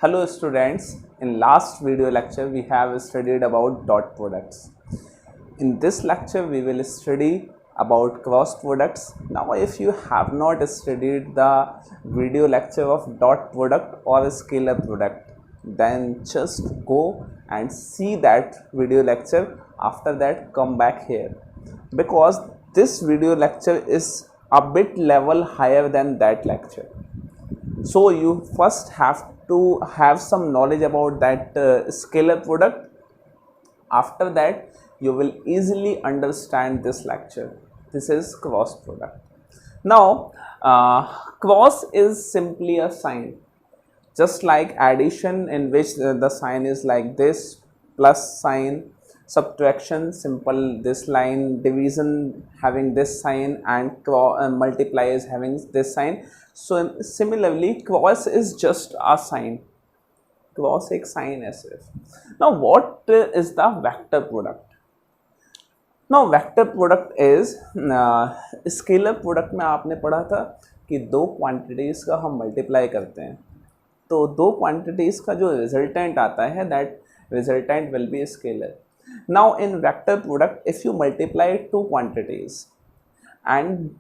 Hello students, in last video lecture we have studied about dot products. In this lecture we will study about cross products. Now if you have not studied the video lecture of dot product or scalar product, then just go and see that video lecture. After that come back here, because this video lecture is a bit level higher than that lecture. So you first have to have some knowledge about that scalar product. After that you will easily understand this lecture. This is cross product. Now cross is simply a sign, just like addition, in which the sign is like this, plus sign, subtraction simple this line, division having this sign, and multiply is having this sign. So similarly cross is just a sign, cross एक sign है सिर्फ. Now what is the vector product? Now vector product is scalar product में आपने पढ़ा था कि दो quantities का हम मल्टीप्लाई करते हैं, तो दो क्वांटिटीज का जो रिजल्टेंट आता है that resultant will be scalar. Now in vector product if you multiply two quantities and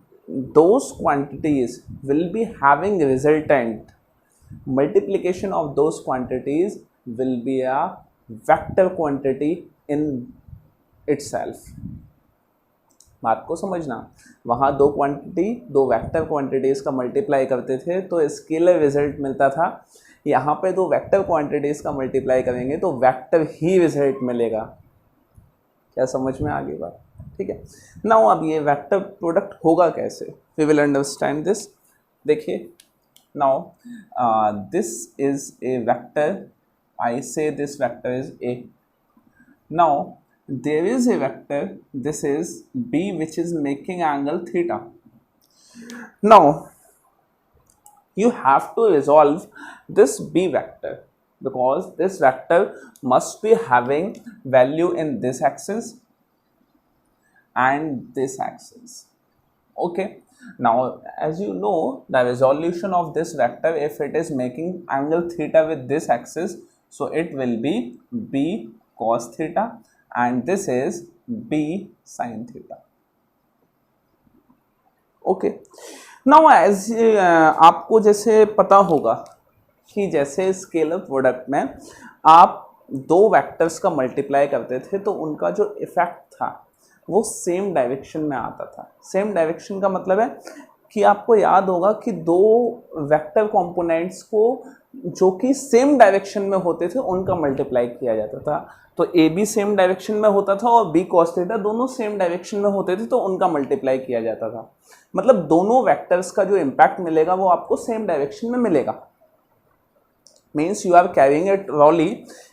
those quantities will be having resultant, multiplication of those quantities will be a vector quantity in itself. बात को समझना, वहाँ दो quantity, दो vector quantities का multiply करते थे तो स्केलर रिजल्ट मिलता था. यहाँ पे दो वेक्टर क्वांटिटीज़ का मल्टीप्लाई करेंगे तो वेक्टर ही रिजल्ट मिलेगा. क्या समझ में आ गई बात? ठीक है. नाउ अब ये वेक्टर प्रोडक्ट होगा कैसे, वी विल अंडरस्टैंड दिस. देखिए, now this is a vector, I say this vector is A. Now there is a vector, this is b, which is making angle theta. Now you have to resolve this b vector, because this vector must be having value in this axis and this axis. Okay, now as you know, the resolution of this vector, if it is making angle theta with this axis, so it will be b cos theta and this is b sin theta. Okay, now as आपको जैसे पता होगा कि जैसे scalar product में आप दो vectors का मल्टीप्लाई करते थे तो उनका जो इफेक्ट था वो सेम डायरेक्शन में आता था. सेम डायरेक्शन का मतलब है कि आपको याद होगा कि दो वेक्टर कंपोनेंट्स को जो कि सेम डायरेक्शन में होते थे उनका मल्टीप्लाई किया जाता था. तो ए बी सेम डायरेक्शन में होता था और बी कॉस थीटा दोनों सेम डायरेक्शन में होते थे तो उनका मल्टीप्लाई किया जाता था. मतलब दोनों वेक्टर्स का जो इम्पैक्ट मिलेगा वो आपको सेम डायरेक्शन में मिलेगा. Means you are carrying a trolley,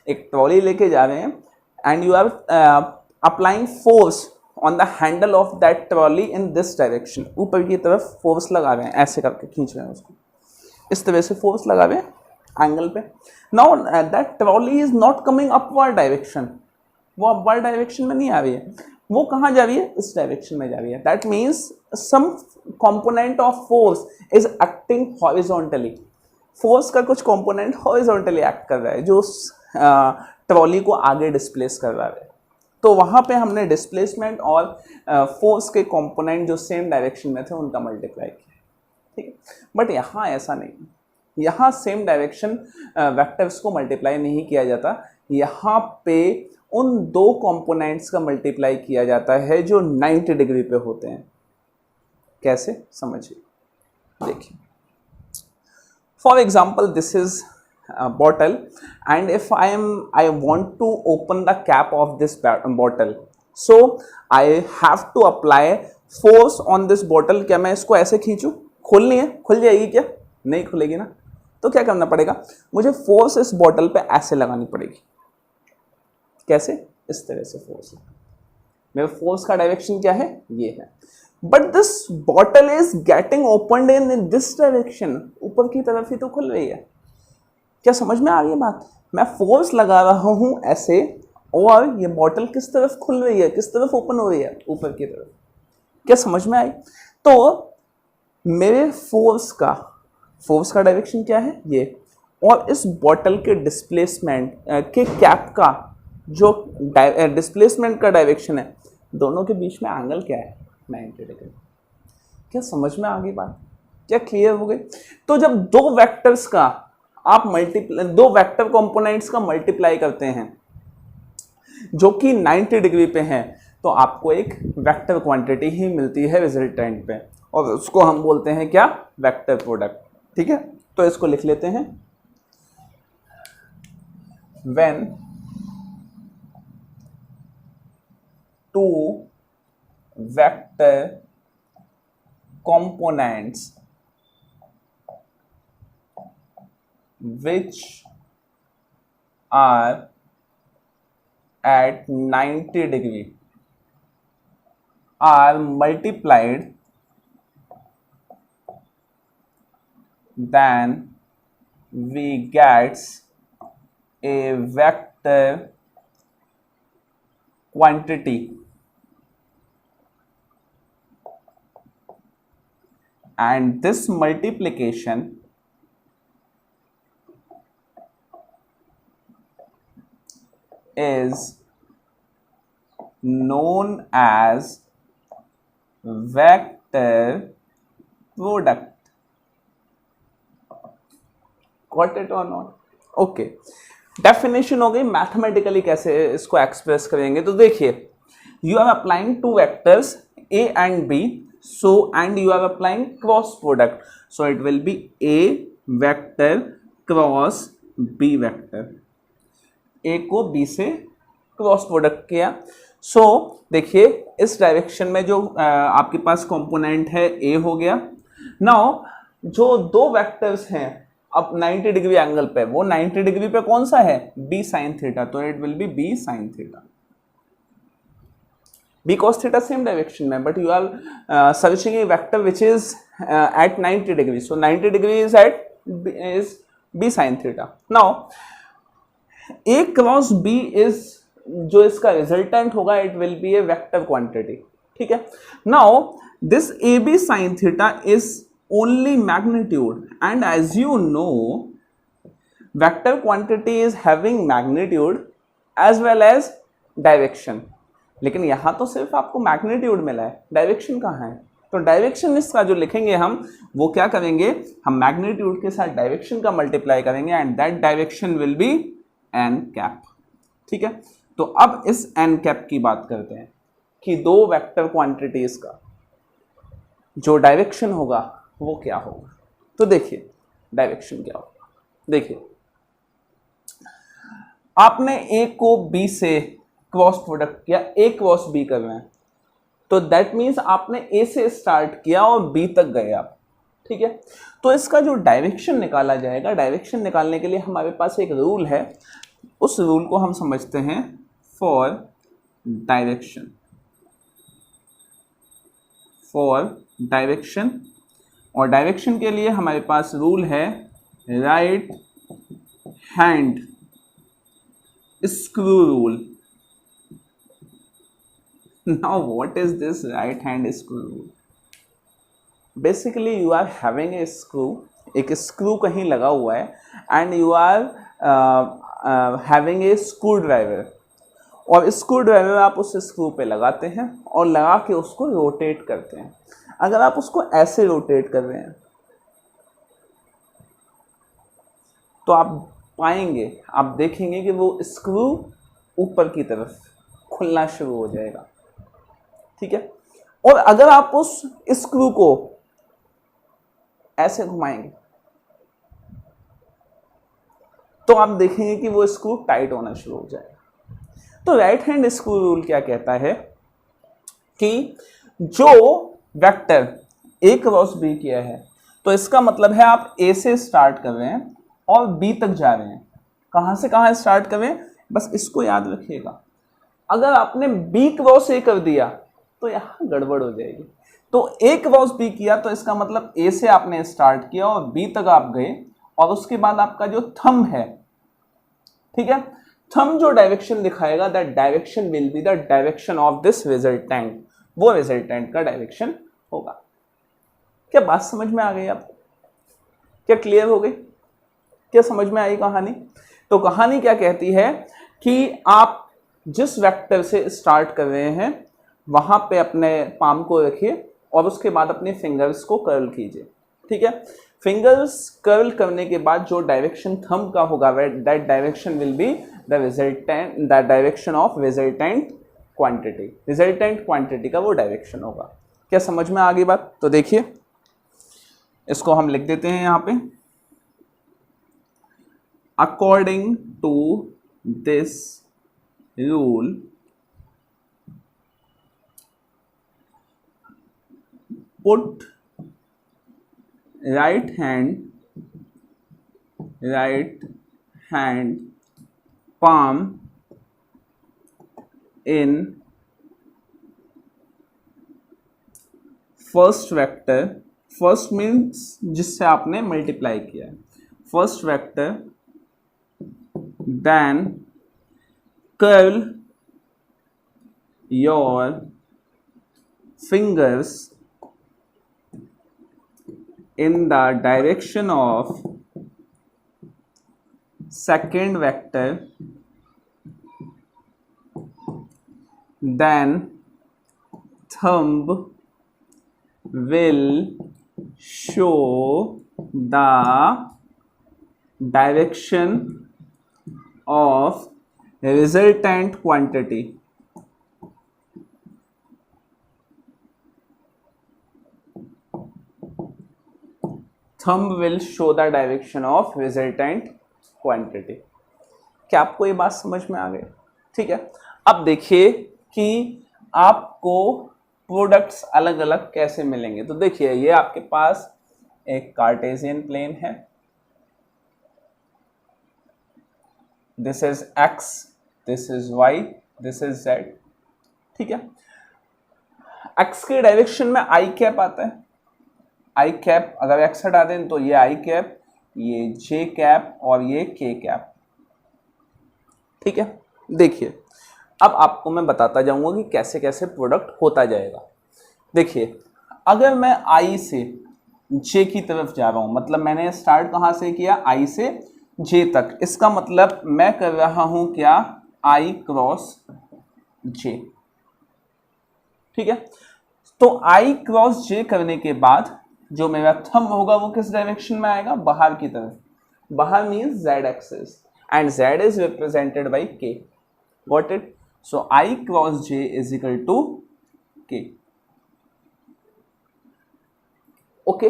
एक ट्रॉली लेके जा रहे हैं and you are applying force on the handle of that trolley in this direction. ऊपर की तरफ फोर्स लगा रहे हैं, ऐसे करके खींच रहे हैं उसको, इस तरह से फोर्स लगा रहे हैं एंगल पे. Now that trolley is not coming upward direction, वो अपवर्ड डायरेक्शन में नहीं आ रही है, वो कहाँ जा रही है, इस डायरेक्शन में जा रही है. That means some component of force is acting horizontally. Force का कुछ कंपोनेंट हॉरिजॉन्टली एक्ट कर रहा है जो ट्रॉली को आगे डिस्प्लेस कर रहा है. तो वहाँ पे हमने डिस्प्लेसमेंट और फोर्स के कंपोनेंट जो सेम डायरेक्शन में थे उनका मल्टीप्लाई किया. ठीक है, बट यहाँ ऐसा नहीं. यहाँ सेम डायरेक्शन वेक्टर्स को मल्टीप्लाई नहीं किया जाता. यहाँ पे उन दो कंपोनेंट्स का मल्टीप्लाई किया जाता है जो 90 डिग्री पे होते हैं. कैसे, समझिए. देखिए, for example this is bottle and if I want to open the cap of this bottle, so I have to apply force on this bottle. क्या मैं इसको ऐसे खींचूं, खोलनी है, खुल जाएगी क्या, नहीं खुलेगी ना. तो क्या करना पड़ेगा, मुझे फोर्स इस बॉटल पे ऐसे लगानी पड़ेगी. कैसे, इस तरह से फोर्स. मेरे फोर्स का डायरेक्शन क्या है, ये है. But this bottle is getting opened in this direction, ऊपर की तरफ ही तो खुल रही है. क्या समझ में आ रही है बात? मैं फोर्स लगा रहा हूं ऐसे और ये बॉटल किस तरफ खुल रही है, किस तरफ ओपन हो रही है, ऊपर की तरफ. क्या समझ में आई? तो मेरे फोर्स का डायरेक्शन क्या है, ये, और इस बॉटल के डिस्प्लेसमेंट के कैप का जो डिस्प्लेसमेंट का डायरेक्शन है, दोनों के बीच में एंगल क्या है, 90 डिग्री। क्या समझ में आ गई बात? क्या क्लियर हो गई? तो जब दो वेक्टर्स का आप दो वेक्टर कंपोनेंट्स का मल्टीप्लाई करते हैं जो कि 90 डिग्री पे हैं, तो आपको एक वेक्टर क्वांटिटी ही मिलती है रिजल्टेंट पे, और उसको हम बोलते हैं क्या, वेक्टर प्रोडक्ट। ठीक है, तो इसको लिख लेते हैं, when two vector components which are at 90 degree are multiplied, then we get a vector quantity, and this multiplication is known as vector product. Got it or not? Okay, definition हो गई। Mathematically कैसे इसको express करेंगे, तो देखिए, you are applying two vectors A and B, so and you are applying cross product, so it will be a vector cross b vector। a को b से cross product किया। so देखिए, इस डायरेक्शन में जो आपके पास कंपोनेंट है a हो गया। नाउ जो दो वेक्टर्स हैं अब 90 डिग्री एंगल पे, वो 90 डिग्री पे कौन सा है, b sin थीटा, तो it will B b sin theta. b cos theta same direction में, but you are searching a vector which is at 90 degree, so 90 degree is b sin theta। now a cross b is जो इसका resultant होगा, it will be a vector quantity। ठीक है, now this ab sin theta is only magnitude, and as you know vector quantity is having magnitude as well as direction, लेकिन यहां तो सिर्फ आपको मैग्नीट्यूड मिला है, डायरेक्शन कहाँ है? तो डायरेक्शन इसका जो लिखेंगे हम, वो क्या करेंगे, हम मैग्नीट्यूड के साथ डायरेक्शन का मल्टीप्लाई करेंगे, and that direction will be N cap. ठीक है, तो अब इस एन कैप की बात करते हैं कि दो वेक्टर क्वांटिटीज का जो डायरेक्शन होगा वो क्या होगा। तो देखिए, डायरेक्शन क्या होगा, देखिए, आपने ए को बी से क्रॉस प्रोडक्ट किया, ए क्रॉस बी कर रहे हैं, तो दैट मीन्स आपने ए से स्टार्ट किया और बी तक गए आप। ठीक है, तो इसका जो डायरेक्शन निकाला जाएगा, डायरेक्शन निकालने के लिए हमारे पास एक रूल है, उस रूल को हम समझते हैं फॉर डायरेक्शन। और डायरेक्शन के लिए हमारे पास रूल है right hand screw rule. Now what is this right hand screw rule? Basically you are having a screw, एक स्क्रू कहीं लगा हुआ है, and you are having a screw driver, और स्क्रू ड्राइवर आप उस स्क्रू पे लगाते हैं और लगा के उसको रोटेट करते हैं। अगर आप उसको ऐसे रोटेट कर रहे हैं तो आप पाएंगे, आप देखेंगे कि वो स्क्रू ऊपर की तरफ खुलना शुरू हो जाएगा। ठीक है, और अगर आप उस स्क्रू को ऐसे घुमाएंगे तो आप देखेंगे कि वो स्क्रू टाइट होना शुरू हो जाएगा। तो राइट हैंड स्क्रू रूल क्या कहता है कि जो वेक्टर ए क्रॉस बी किया है, तो इसका मतलब है आप ए से स्टार्ट कर रहे हैं और बी तक जा रहे हैं। कहां से कहां स्टार्ट कर रहे हैं, बस इसको याद रखिएगा। अगर आपने बी क्रॉस ए कर दिया तो यहां गड़बड़ हो जाएगी। तो ए क्रॉस बी किया तो इसका मतलब ए से आपने स्टार्ट किया और बी तक आप गए, और उसके बाद आपका जो थंब है, ठीक है, थंब जो डायरेक्शन दिखाएगा, that direction will be the direction of this resultant, वो रिजल्टेंट का डायरेक्शन होगा। क्या बात समझ में आ गई आपको? क्या क्लियर हो गई? क्या समझ में आई कहानी? तो कहानी क्या कहती है कि आप जिस वेक्टर से स्टार्ट कर रहे हैं वहां पे अपने पाम को रखिए और उसके बाद अपने फिंगर्स को कर्ल कीजिए, ठीक है। फिंगर्स कर्ल करने के बाद जो डायरेक्शन थंब का होगा that direction will be the direction of resultant quantity. Resultant quantity का वो डायरेक्शन होगा। क्या समझ में आ गई बात? तो देखिए इसको हम लिख देते हैं यहाँ पे, according to this rule put right hand palm in first vector, first means जिससे आपने मल्टीप्लाई किया है, first vector, then curl your fingers in the direction of second vector, then thumb will show the direction of resultant quantity. Thumb will show the direction of resultant quantity. क्या आपको ये बात समझ में आ गई? ठीक है। अब देखिए कि आपको प्रोडक्ट्स अलग अलग कैसे मिलेंगे। तो देखिए ये आपके पास एक कार्टेशियन प्लेन है, this is x, this is y, this is z, ठीक है। x के डायरेक्शन में i कैप आता है, आई कैप, अगर एक्स हटा दें तो ये आई कैप, ये जे कैप और ये के कैप, ठीक है। देखिए अब आपको मैं बताता जाऊंगा कि कैसे कैसे प्रोडक्ट होता जाएगा। देखिए अगर मैं आई से जे की तरफ जा रहा हूं, मतलब मैंने स्टार्ट कहां से किया, आई से जे तक, इसका मतलब मैं कर रहा हूं क्या, आई क्रॉस जे, ठीक है। तो आई क्रॉस जे करने के बाद जो मेरा थंब होगा वो किस डायरेक्शन में आएगा, बाहर की तरफ। बाहर means Z axis and Z is represented by K, got it. So I cross J is equal to K, okay,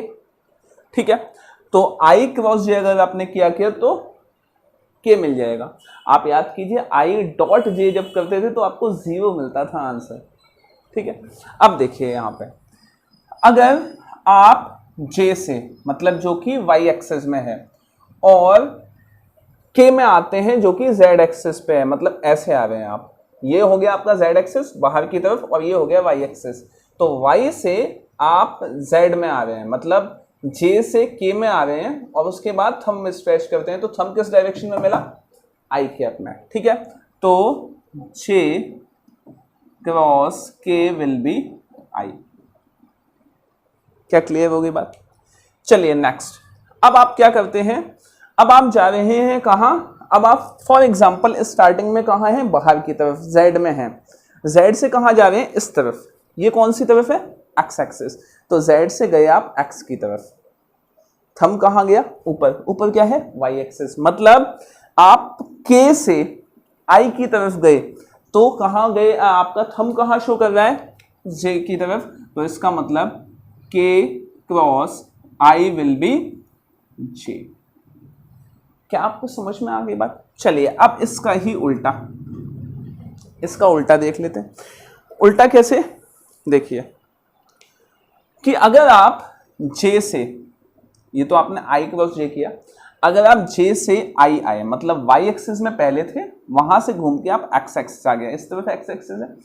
ठीक है। तो आई क्रॉस जे अगर आपने किया तो के मिल जाएगा। आप याद कीजिए आई डॉट जे जब करते थे तो आपको 0 मिलता था आंसर, ठीक है। अब देखिए यहां पे अगर आप J से, मतलब जो कि y एक्सिस में है, और K में आते हैं जो कि Z एक्सिस पे है, मतलब ऐसे आ रहे हैं आप, ये हो गया आपका Z एक्सिस बाहर की तरफ और ये हो गया y एक्सिस। तो y से आप Z में आ रहे हैं, मतलब J से K में आ रहे हैं और उसके बाद थंब में स्ट्रेच करते हैं, तो थंब किस डायरेक्शन में मिला, I कैप में, ठीक है। तो J cross K will B I। क्या क्लियर हो गई बात? चलिए नेक्स्ट। अब आप क्या करते हैं, अब आप जा रहे हैं कहां, अब आप फॉर एग्जांपल स्टार्टिंग में कहां हैं, बाहर की तरफ Z में हैं, Z से कहां जा रहे हैं, इस तरफ। ये कौन सी तरफ है, X एक्सिस। तो Z से गए आप X की तरफ, थंब कहां गया, ऊपर, ऊपर क्या है, Y एक्सिस। मतलब आप K से I की तरफ गए तो कहां गए, आपका थंब कहां शो कर रहा है, J की तरफ। तो इसका मतलब K cross I will be J। क्या आपको समझ में आ गई बात? चलिए अब इसका ही उल्टा, इसका उल्टा देख लेते हैं। उल्टा कैसे, देखिए कि अगर आप J से, ये तो आपने I क्रॉस J किया, अगर आप J से I आए, मतलब Y एक्सिस में पहले थे, वहां से घूम के आप X एक्सिस आ गए, इस तरफ X एक्सिस है,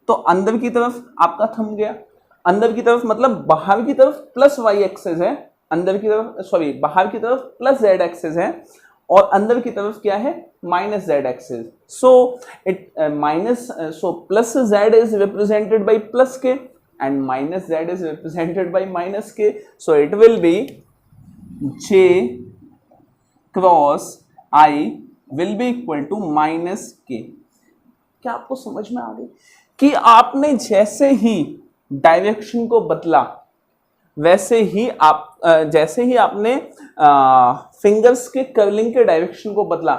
तो अंदर की तरफ आपका थंब गया, अंदर की तरफ मतलब बाहर की तरफ प्लस Y एक्सिस है, अंदर की तरफ सॉरी बाहर की तरफ प्लस Z एक्सिस है, और अंदर की तरफ क्या है, minus Z axis. So it so plus Z is represented by plus K and minus Z is represented by minus K, so it will be J cross I will be equal to minus K. क्या आपको समझ में आ गई कि आपने जैसे ही direction को बदला, वैसे ही जैसे ही आपने फिंगर्स के कर्लिंग के डायरेक्शन को बदला,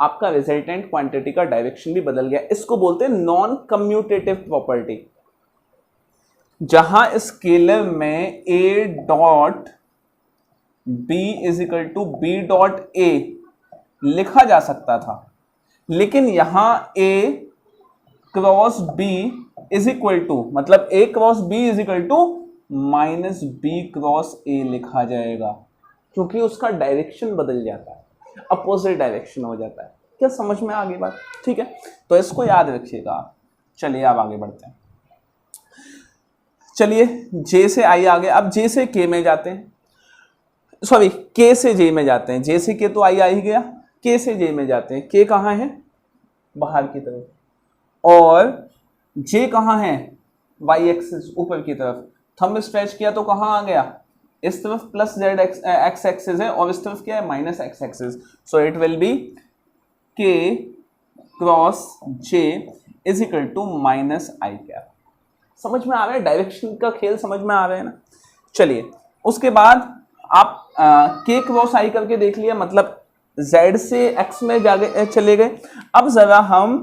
आपका रिजल्टेंट क्वांटिटी का डायरेक्शन भी बदल गया। इसको बोलते हैं नॉन कम्यूटेटिव प्रॉपर्टी। जहां स्केलर में a dot b is equal to b dot a लिखा जा सकता था, लेकिन यहां a cross b is equal to, मतलब a cross b is equal to minus b cross a लिखा जाएगा, क्योंकि उसका डायरेक्शन बदल जाता है, अपोजिट डायरेक्शन हो जाता है। क्या समझ में आ गई बात? ठीक है, तो इसको याद रखिएगा आप। चलिए अब आगे बढ़ते हैं। चलिए J से I आ गए, अब J से K में जाते हैं, सॉरी K से J में जाते हैं। J से K तो I आ ही गया, K से J में जाते हैं। K कहाँ है? बाहर की तरफ, और J कहाँ है? Y एक्सिस ऊपर की तरफ। थंब स्ट्रेच किया तो कहाँ आ गया? इस तरफ प्लस जेड एक्स एक्सिस है और इस तरफ क्या है? Minus X axis. So it will be K cross J is equal to minus I cap. समझ में आ रहा है? डायरेक्शन का खेल समझ में आ रहा है ना? चलिए उसके बाद आप K क्रॉस I करके देख लिया, मतलब Z से X में चले गए। अब जरा हम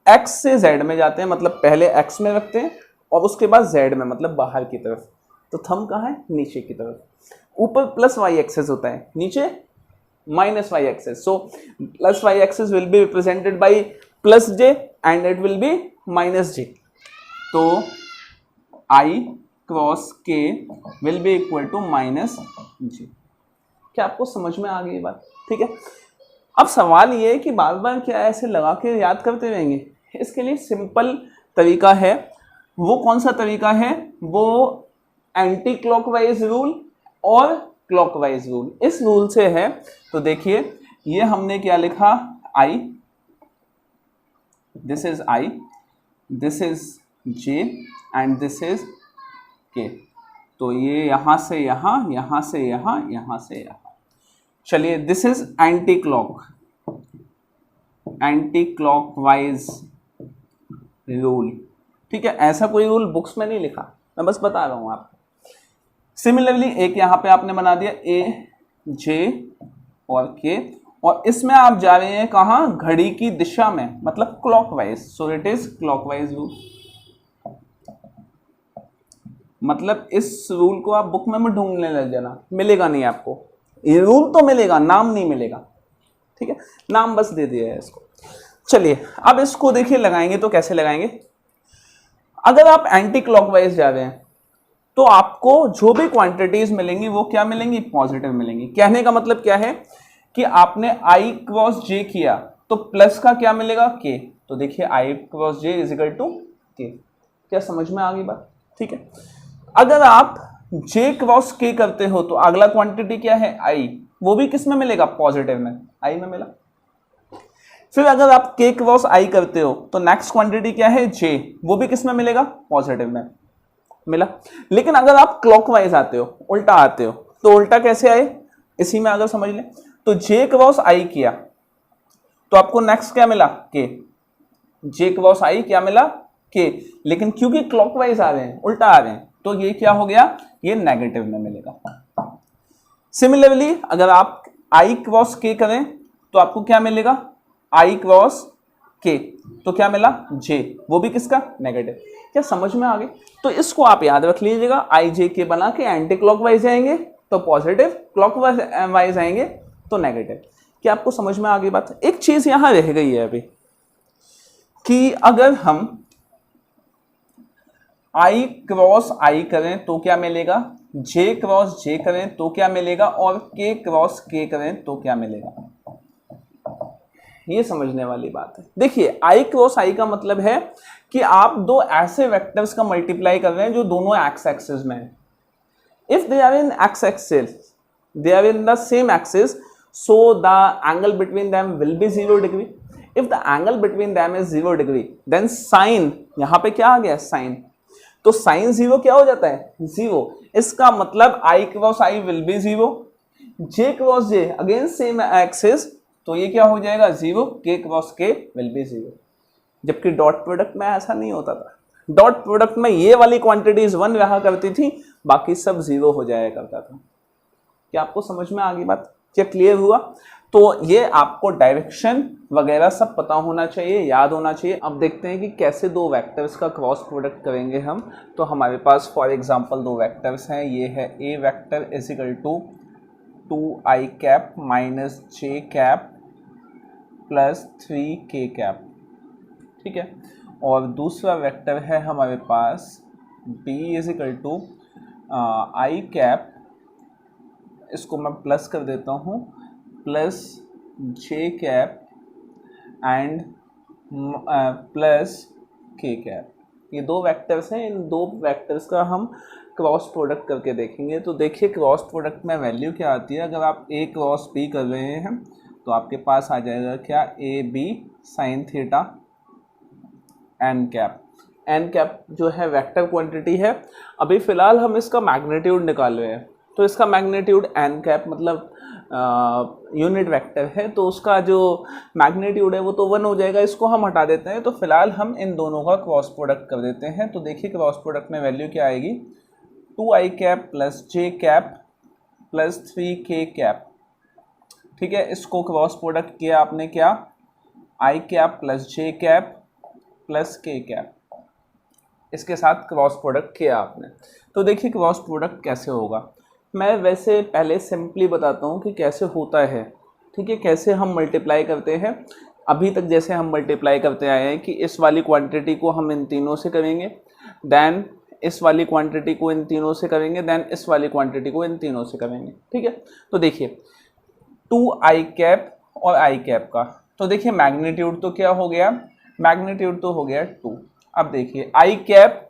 X से Z में जाते हैं, मतलब पहले X में रखते हैं और उसके बाद Z में, मतलब बाहर की तरफ। तो थंब कहाँ है? नीचे की तरफ। ऊपर प्लस वाई एक्सेस होता है, नीचे minus Y axis. So plus Y axis will be represented by plus J and it will be minus J. तो I cross K will be equal to minus J. क्या आपको समझ में आ गई बात? ठीक है, अब सवाल ये है कि बार बार क्या ऐसे लगा के याद करते रहेंगे? इसके लिए सिंपल तरीका है। वो कौन सा तरीका है? वो एंटी क्लॉकवाइज रूल और क्लॉकवाइज रूल। इस रूल से है, तो देखिए ये हमने क्या लिखा? I, this is I, this is J and this is K. तो ये यहां से यहां, यहां से यहां, यहां से यहां। चलिए this is anti clockwise rule. ठीक है, ऐसा कोई रूल बुक्स में नहीं लिखा, मैं बस बता रहा हूं आपको। सिमिलरली एक यहां पे आपने बना दिया ए, जे और के, और इसमें आप जा रहे हैं कहां? घड़ी की दिशा में, मतलब clockwise. So it is clockwise rule. मतलब इस रूल को आप बुक में मत ढूंढने लग जाना, मिलेगा नहीं आपको। ये रूल तो मिलेगा, नाम नहीं मिलेगा। ठीक है, नाम बस दे दिया है इसको। चलिए अब इसको देखिए लगाएंगे तो कैसे लगाएंगे। अगर आप एंटी क्लॉकवाइज जा रहे हैं तो आपको जो भी क्वांटिटीज मिलेंगी वो क्या मिलेंगी? पॉजिटिव मिलेंगी। कहने का मतलब क्या है कि आपने आई क्रॉस जे किया तो प्लस का क्या मिलेगा? के। तो देखिए I cross J is equal to K. क्या समझ में आ गई बात? ठीक है, अगर आप जे क्रॉस के करते हो तो अगला क्वांटिटी क्या है? आई, वो भी किस में मिलेगा? पॉजिटिव में, आई में मिला। फिर अगर आप के क्रॉस आई करते हो तो नेक्स्ट क्वांटिटी क्या है? जे, वो भी किस में मिलेगा? पॉजिटिव में मिला। लेकिन अगर आप क्लॉकवाइज आते हो, उल्टा आते हो, तो उल्टा कैसे आए? इसी में अगर समझ लें तो जे क्रॉस आई किया तो आपको नेक्स्ट क्या मिला? के। जे क्रॉस आई क्या मिला? के। लेकिन क्योंकि क्लॉकवाइज आ रहे हैं, उल्टा आ रहे हैं, तो ये क्या हो गया? ये नेगेटिव में मिलेगा। सिमिलरली अगर आप आई क्रॉस के करें तो आपको क्या मिलेगा? आई क्रॉस के, तो क्या मिला? जे, वो भी किसका? नेगेटिव। क्या समझ में आ गई? तो इसको आप याद रख लीजिएगा। आई जे के बना के एंटी क्लॉकवाइज आएंगे तो पॉजिटिव, क्लॉकवाइज आएंगे तो नेगेटिव। क्या आपको समझ में आ गई बात? एक चीज यहां रह गई है अभी कि अगर हम आई क्रॉस आई करें तो क्या मिलेगा? जे क्रॉस जे करें तो क्या मिलेगा? और के क्रॉस के करें तो क्या मिलेगा? ये समझने वाली बात है। देखिए आई क्रॉस आई का मतलब है कि आप दो ऐसे वेक्टर्स का मल्टीप्लाई कर रहे हैं जो दोनों एक्स एक्सिस में है। If they are in X axis, they are in the same axis, so the angle between them will be 0 degree. If the angle between them is 0 degree, then sin, यहां पे क्या आ गया? sin। तो sin 0 क्या हो जाता है? 0। इसका मतलब i cross i will be 0। J cross J again same axis, तो ये क्या हो जाएगा 0, के क्रॉस के विल बी 0। जबकि डॉट प्रोडक्ट में ऐसा नहीं होता था। डॉट प्रोडक्ट में ये वाली क्वांटिटीज 1 रहा करती थी, बाकी सब 0 हो जाया करता था। क्या आपको समझ में आ गई बात? क्या क्लियर हुआ? तो ये आपको डायरेक्शन वगैरह सब पता होना चाहिए, याद होना चाहिए। अब देखते हैं कि कैसे दो वेक्टर्स का क्रॉस प्रोडक्ट करेंगे हम। तो हमारे पास फॉर एग्जांपल दो वेक्टर्स हैं। ये है A vector is equal to 2i cap minus J cap plus 3k cap, ठीक है। और दूसरा वेक्टर है हमारे पास b is equal to I cap, इसको मैं प्लस कर देता हूँ, plus J cap and plus K cap. ये दो वेक्टर्स हैं। इन दो वेक्टर्स का हम क्रॉस प्रोडक्ट करके देखेंगे। तो देखिए क्रॉस प्रोडक्ट में वैल्यू क्या आती है। अगर आप ए क्रॉस बी कर रहे हैं तो आपके पास आ जाएगा क्या, A B sine theta N cap. N cap जो है वेक्टर क्वांटिटी है। अभी फ़िलहाल हम इसका मैग्नीट्यूड निकाल रहे हैं, तो इसका मैग्नीट्यूड एन कैप मतलब यूनिट वेक्टर है, तो उसका जो मैग्नीट्यूड है वो तो 1 हो जाएगा। इसको हम हटा देते हैं। तो फिलहाल हम इन दोनों का क्रॉस प्रोडक्ट कर देते हैं। तो देखिए क्रॉस प्रोडक्ट में वैल्यू क्या आएगी, 2i cap plus J cap plus 3k cap, ठीक है। इसको क्रॉस प्रोडक्ट किया आपने क्या, i cap plus J cap plus k cap, इसके साथ क्रॉस प्रोडक्ट किया आपने। तो देखिए क्रॉस प्रोडक्ट कैसे होगा। मैं वैसे पहले सिंपली बताता हूँ कि कैसे होता है, ठीक है, कैसे हम मल्टीप्लाई करते हैं। अभी तक जैसे हम मल्टीप्लाई करते आए हैं कि इस वाली क्वांटिटी को हम इन तीनों से करेंगे, देन इस वाली क्वांटिटी को इन तीनों से करेंगे, देन इस वाली क्वांटिटी को इन तीनों से करेंगे, ठीक है। तो देखिए 2i कैप और i कैप का, तो देखिए मैग्नीट्यूड तो क्या हो गया, मैग्नीट्यूड तो हो गया 2। अब देखिए i cap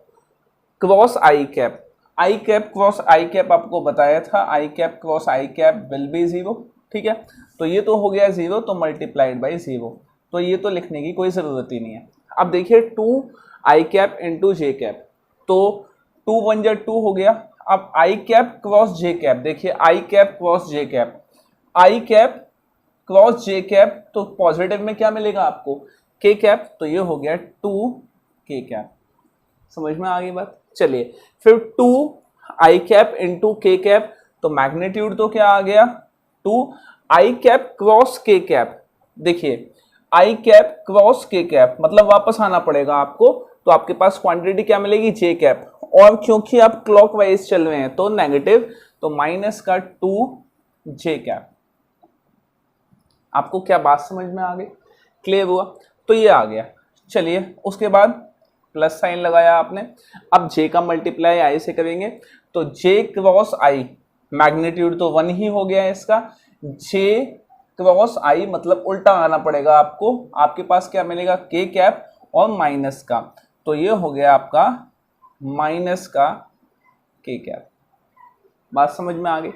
cross i cap, I cap cross I cap आपको बताया था, I cap cross I cap will be 0, ठीक है। तो ये तो हो गया 0, तो मल्टीप्लाइड बाई 0, तो ये तो लिखने की कोई ज़रूरत ही नहीं है। अब देखिए 2 आई कैप इंटू जे कैप, तो 2 1 जा 2 हो गया। अब आई कैप क्रॉस जे कैप, देखिए आई cap cross J cap, I cap cross J cap, तो पॉजिटिव में क्या मिलेगा आपको, के कैप, तो ये हो गया 2k कैप। समझ में आ गई बात? चलिए फिर 2 आई कैप इंटू के कैप, तो मैग्नीट्यूड तो क्या आ गया 2 आई कैप क्रॉस के कैप। देखिए आई कैप क्रॉस के कैप मतलब वापस आना पड़ेगा आपको, तो आपके पास क्वांटिटी क्या मिलेगी, जे कैप, और क्योंकि आप क्लॉकवाइज चल रहे हैं तो नेगेटिव, तो माइनस का 2 जे कैप। आपको क्या बात समझ में आ गई, क्लियर हुआ? तो ये आ गया। चलिए उसके बाद प्लस साइन लगाया आपने। अब j का मल्टीप्लाई i से करेंगे, तो j क्रॉस i, मैग्नीट्यूड तो 1 ही हो गया है इसका, j क्रॉस i मतलब उल्टा आना पड़ेगा आपको। आपके पास क्या मिलेगा, k कैप और माइनस का, तो ये हो गया आपका माइनस का k कैप। बात समझ में आ गई?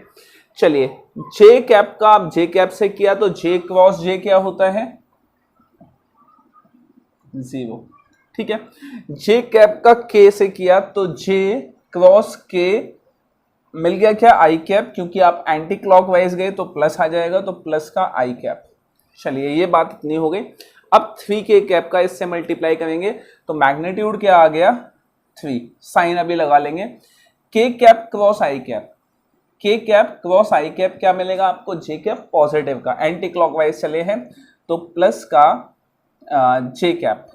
चलिए j कैप का आप j कैप से किया तो j क्रॉस j क्या होता है, 0, ठीक है। जे कैप का के से किया तो जे क्रॉस के मिल गया क्या, आई कैप, क्योंकि आप एंटी क्लॉकवाइज गए तो प्लस आ जाएगा, तो प्लस का आई कैप। चलिए ये बात इतनी हो गई। अब 3k कैप का इससे मल्टीप्लाई करेंगे, तो मैग्नीट्यूड क्या आ गया 3, साइन अभी लगा लेंगे, के cap cross I cap, K cap cross I cap क्या मिलेगा आपको, जे कैप पॉजिटिव का, एंटी क्लॉकवाइज चले हैं तो प्लस का जे कैप।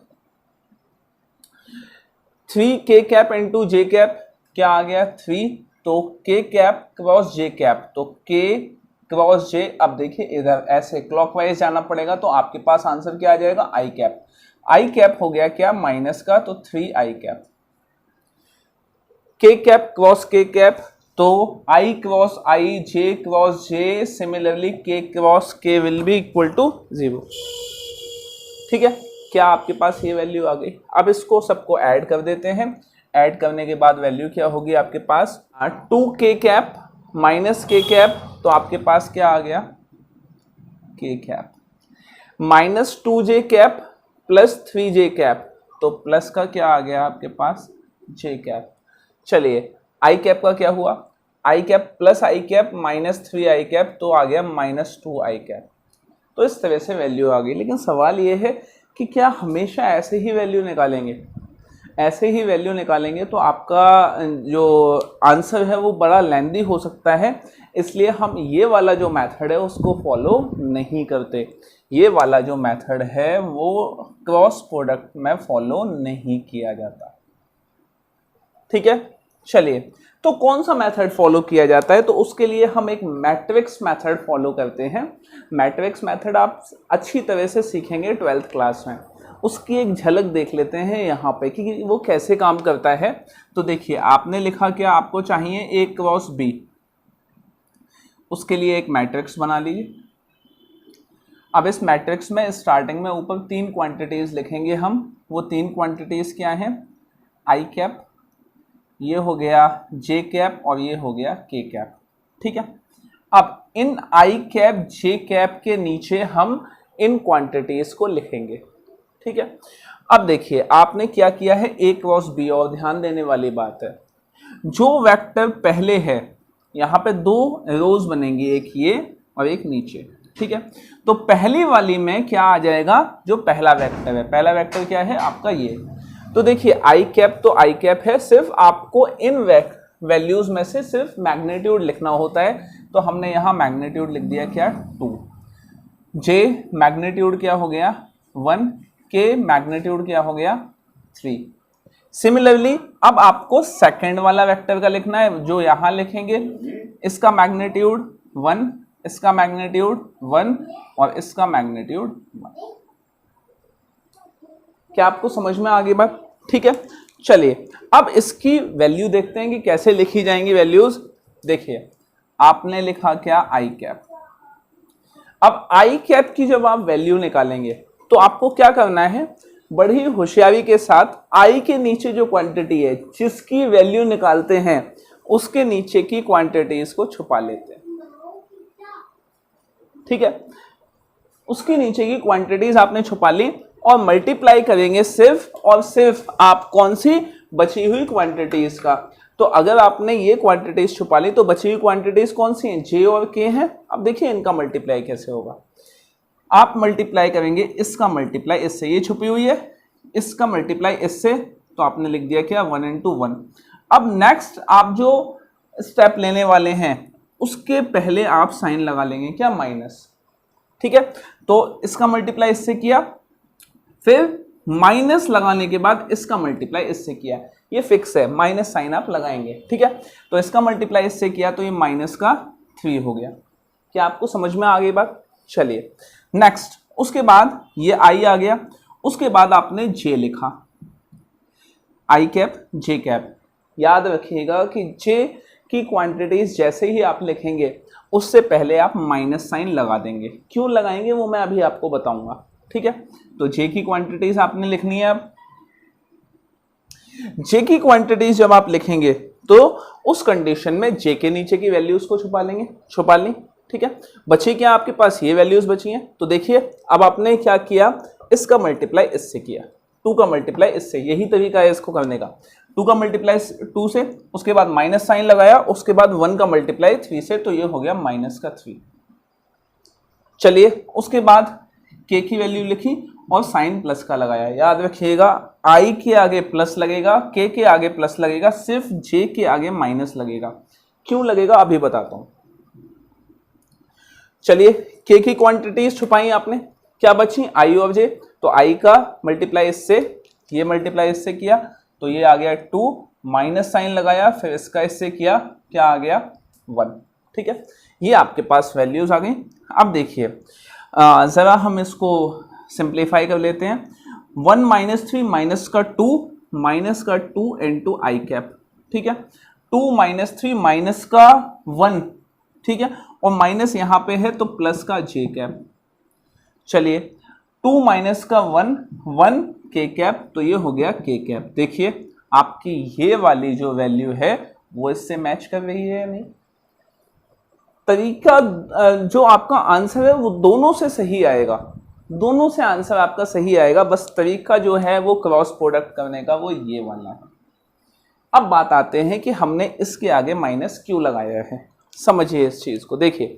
3k कैप इंटू जे कैप क्या आ गया 3, तो k कैप क्रॉस जे कैप, तो k क्रॉस जे। अब देखिए इधर ऐसे क्लॉकवाइज जाना पड़ेगा, तो आपके पास आंसर क्या आ जाएगा, आई कैप। आई कैप हो गया क्या माइनस का, तो 3i cap. k cap cross k cap, तो i cross i, j cross j, similarly k cross k will be equal to 0, ठीक है। क्या आपके पास ये वैल्यू आ गई? अब इसको सबको ऐड कर देते हैं। ऐड करने के बाद वैल्यू क्या होगी आपके पास, 2k cap minus k cap, तो आपके पास क्या आ गया, k cap, minus 2j cap plus 3j cap, तो प्लस का क्या आ गया आपके पास, j कैप। चलिए i कैप का क्या हुआ, आई कैप प्लस आई कैप माइनस 3 आई कैप, तो आ गया माइनस 2 आई कैप। तो इस तरह से वैल्यू आ गई। लेकिन सवाल ये है कि क्या हमेशा ऐसे ही वैल्यू निकालेंगे? ऐसे ही वैल्यू निकालेंगे तो आपका जो आंसर है वो बड़ा लेंदी हो सकता है, इसलिए हम ये वाला जो मेथड है उसको फॉलो नहीं करते। ये वाला जो मेथड है वो क्रॉस प्रोडक्ट में फॉलो नहीं किया जाता। ठीक है, चलिए, तो कौन सा मेथड फॉलो किया जाता है? तो उसके लिए हम एक मैट्रिक्स मेथड फॉलो करते हैं। मैट्रिक्स मेथड आप अच्छी तरह से सीखेंगे 12th क्लास में। उसकी एक झलक देख लेते हैं यहाँ पे कि वो कैसे काम करता है। तो देखिए, आपने लिखा क्या, आपको चाहिए A क्रॉस B। उसके लिए एक मैट्रिक्स बना लीजिए। अब इस मैट्रिक्स में स्टार्टिंग में ऊपर 3 क्वांटिटीज लिखेंगे हम। वो 3 क्वांटिटीज क्या हैं? आई कैप, ये हो गया जे कैप, और ये हो गया के कैप। ठीक है, अब इन आई कैप जे कैप के नीचे हम इन क्वांटिटीज को लिखेंगे। ठीक है, अब देखिए आपने क्या किया है, ए क्रॉस बी, और ध्यान देने वाली बात है, जो वेक्टर पहले है यहाँ पे 2 रोज बनेंगी, एक ये और एक नीचे। ठीक है, तो पहली वाली में क्या आ जाएगा, जो पहला वेक्टर है, पहला वेक्टर क्या है आपका ये। तो देखिए आई कैप तो आई कैप है, सिर्फ आपको इन वैल्यूज में से सिर्फ मैग्नीट्यूड लिखना होता है। तो हमने यहाँ मैग्नीट्यूड लिख दिया क्या, 2। जे मैग्नीट्यूड क्या हो गया 1, के मैग्नीट्यूड क्या हो गया 3। सिमिलरली अब आपको सेकंड वाला वेक्टर का लिखना है, जो यहाँ लिखेंगे, इसका मैग्नीट्यूड 1, इसका मैग्नीट्यूड 1 और इसका मैग्नीट्यूड 1। क्या आपको समझ में आ गई बात? ठीक है, चलिए अब इसकी वैल्यू देखते हैं कि कैसे लिखी जाएंगी वैल्यूज। देखिए आपने लिखा क्या, आई कैप। अब आई कैप की जब आप वैल्यू निकालेंगे तो आपको क्या करना है, बड़ी होशियारी के साथ आई के नीचे जो क्वांटिटी है जिसकी वैल्यू निकालते हैं उसके नीचे की क्वांटिटीज को छुपा लेते हैं। ठीक है, उसके नीचे की क्वांटिटीज आपने छुपा ली और मल्टीप्लाई करेंगे सिर्फ और सिर्फ आप कौन सी, बची हुई क्वांटिटीज का। तो अगर आपने ये क्वांटिटीज छुपा ली तो बची हुई क्वांटिटीज कौन सी हैं, जे और के हैं। अब देखिए इनका मल्टीप्लाई कैसे होगा, आप मल्टीप्लाई करेंगे इसका मल्टीप्लाई इससे, ये छुपी हुई है, इसका मल्टीप्लाई इससे, तो आपने लिख दिया क्या 1 into 1। अब नेक्स्ट आप जो स्टेप लेने वाले हैं उसके पहले आप साइन लगा लेंगे क्या, माइनस। ठीक है, तो इसका मल्टीप्लाई इससे किया, फिर माइनस लगाने के बाद इसका मल्टीप्लाई इससे किया, ये फिक्स है, माइनस साइन आप लगाएंगे। ठीक है, तो इसका मल्टीप्लाई इससे किया तो ये माइनस का 3 हो गया। क्या आपको समझ में आ गई बात? चलिए नेक्स्ट, उसके बाद ये आई आ गया, उसके बाद आपने जे लिखा, आई कैप जे कैप। याद रखिएगा कि जे की क्वांटिटीज जैसे ही आप लिखेंगे उससे पहले आप माइनस साइन लगा देंगे। क्यों लगाएंगे वो मैं अभी आपको बताऊंगा। ठीक है, तो जे की क्वांटिटीज आपने लिखनी है। अब जे की क्वांटिटीज जब आप लिखेंगे तो उस कंडीशन में जे के नीचे की वैल्यूज को छुपा लेंगे, छुपा ली। ठीक है, बची क्या आपके पास, ये वैल्यूज बची हैं। तो देखिए अब आपने क्या किया, इसका मल्टीप्लाई इससे किया, 2 का मल्टीप्लाई इससे, यही तरीका है इसको करने का। 2 का मल्टीप्लाई 2 से, उसके बाद माइनस साइन लगाया, उसके बाद 1 का मल्टीप्लाई 3 से, तो ये हो गया माइनस का 3। चलिए उसके बाद के की वैल्यू लिखी और साइन प्लस का लगाया। याद रखिएगा आई के आगे प्लस लगेगा, के आगे प्लस लगेगा, सिर्फ जे के आगे माइनस लगेगा। क्यों लगेगा अभी बताता हूं। चलिए के की क्वांटिटीज छुपाई आपने, क्या बची, आई और जे। तो आई का मल्टीप्लाई इससे, ये मल्टीप्लाई इससे किया तो ये आ गया 2, माइनस साइन लगाया, फिर इसका इससे किया, क्या आ गया 1। ठीक है, ये आपके पास वैल्यूज आ गई। अब देखिए जरा हम इसको सिंप्लीफाई कर लेते हैं। 1 - 3 माइनस का 2 इंटू आई कैप। ठीक है, 2 - 3 माइनस का 1। ठीक है, और माइनस यहाँ पे है तो प्लस का जे कैप। चलिए 2 माइनस का 1 के कैप, तो ये हो गया के कैप। देखिए आपकी ये वाली जो वैल्यू है वो इससे मैच कर रही है या नहीं। तरीका जो आपका आंसर है वो दोनों से सही आएगा, दोनों से आंसर आपका सही आएगा, बस तरीका जो है वो क्रॉस प्रोडक्ट करने का वो ये वाला है। अब बात आते हैं कि हमने इसके आगे माइनस क्यों लगाया है। समझिए इस चीज को। देखिए,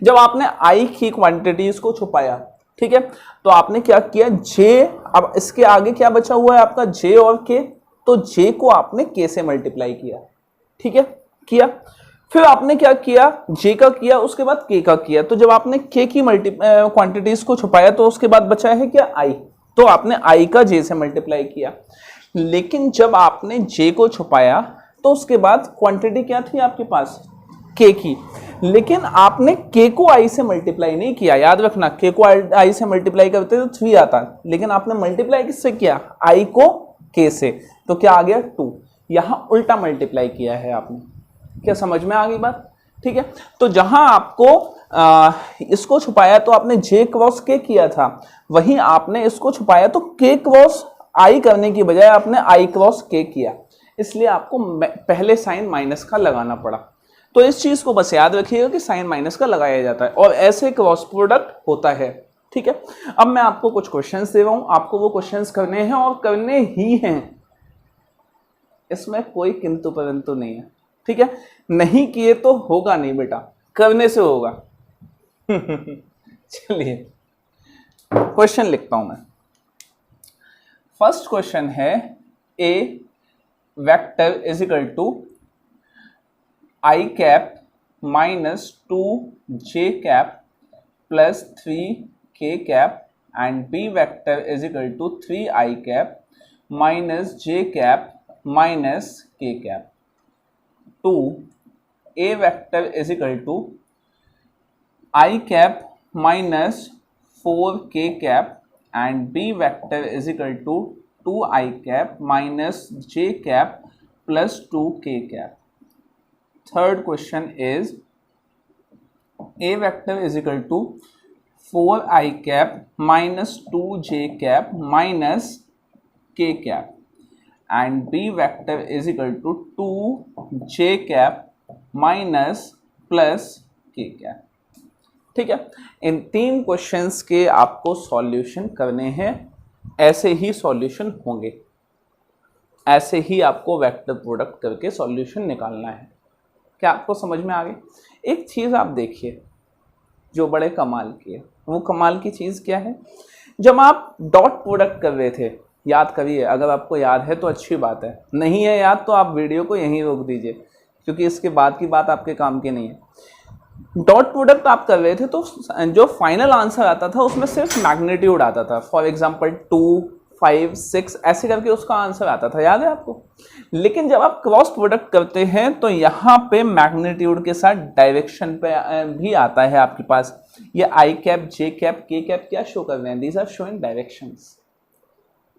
जब आपने आई की क्वांटिटीज को छुपाया, ठीक है, तो आपने क्या किया, जे, अब इसके आगे क्या बचा हुआ है आपका, जे और के, तो जे को आपने के से मल्टीप्लाई किया, ठीक है, किया। फिर आपने क्या किया, जे का किया, उसके बाद के का किया। तो जब आपने के की क्वांटिटीज को छुपाया तो उसके बाद बचा है क्या, आई, तो आपने आई का जे से मल्टीप्लाई किया। लेकिन जब आपने जे को छुपाया तो उसके बाद क्वांटिटी क्या थी आपके पास, के की, लेकिन आपने के को आई से मल्टीप्लाई नहीं किया। याद रखना, के को आई से मल्टीप्लाई करते तो 3 आता, लेकिन आपने मल्टीप्लाई किससे किया, आई को के से, तो क्या आ गया 2। यहां उल्टा मल्टीप्लाई किया है आपने। क्या समझ में आ गई बात, ठीक है। तो जहां आपको इसको छुपाया तो आपने जे क्रॉस के किया था, वहीं आपने इसको छुपाया तो के क्रॉस आई करने की बजाय आपने आई क्रॉस के किया, इसलिए आपको पहले साइन माइनस का लगाना पड़ा। तो इस चीज को बस याद रखिएगा कि साइन माइनस का लगाया जाता है और ऐसे क्रॉस प्रोडक्ट होता है, ठीक है। अब मैं आपको कुछ क्वेश्चंस दे रहा हूं, आपको वो क्वेश्चंस करने हैं और करने ही हैं, इसमें कोई किंतु परंतु नहीं है, ठीक है। नहीं किए तो होगा नहीं बेटा, करने से होगा। चलिए क्वेश्चन लिखता हूं मैं। फर्स्ट क्वेश्चन है, A vector is equal to I cap minus 2j cap plus 3k cap and B vector is equal to 3i cap minus j cap minus k cap. 2 a vector is equal to i cap minus 4k cap and b vector is equal to 2i cap minus j cap plus 2k cap. Third question is a vector is equal to 4i cap minus 2j cap minus k cap and b vector is equal to 2j cap minus plus k cap, ठीक है। इन 3 questions के आपको solution करने हैं, ऐसे ही solution होंगे, ऐसे ही आपको वेक्टर प्रोडक्ट करके सॉल्यूशन निकालना है। क्या आपको समझ में आ गई? एक चीज़ आप देखिए जो बड़े कमाल की है, वो कमाल की चीज़ क्या है, जब आप डॉट प्रोडक्ट कर रहे थे, याद करिए, अगर आपको याद है तो अच्छी बात है, नहीं है याद तो आप वीडियो को यहीं रोक दीजिए, क्योंकि इसके बाद की बात आपके काम की नहीं है। डॉट प्रोडक्ट आप कर रहे थे तो जो फाइनल आंसर आता था उसमें सिर्फ मैग्नीट्यूड आता था, फॉर एग्जांपल 2, 5, 6 ऐसे करके उसका आंसर आता था, याद है आपको। लेकिन जब आप क्रॉस प्रोडक्ट करते हैं तो यहाँ पे मैग्नीट्यूड के साथ डायरेक्शन पे भी आता है आपके पास। ये I cap, J cap, K cap क्या शो कर रहे हैं, these are showing directions.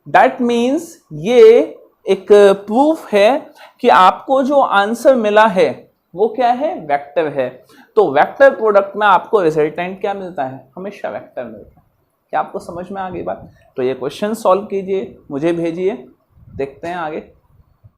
That means ये एक प्रूफ है कि आपको जो आंसर मिला है वो क्या है, वेक्टर है। तो वेक्टर प्रोडक्ट में आपको रिजल्टेंट क्या मिलता है, हमेशा वेक्टर मिलता है। क्या आपको समझ में आ गई बात? तो ये क्वेश्चन सॉल्व कीजिए, मुझे भेजिए, देखते हैं आगे।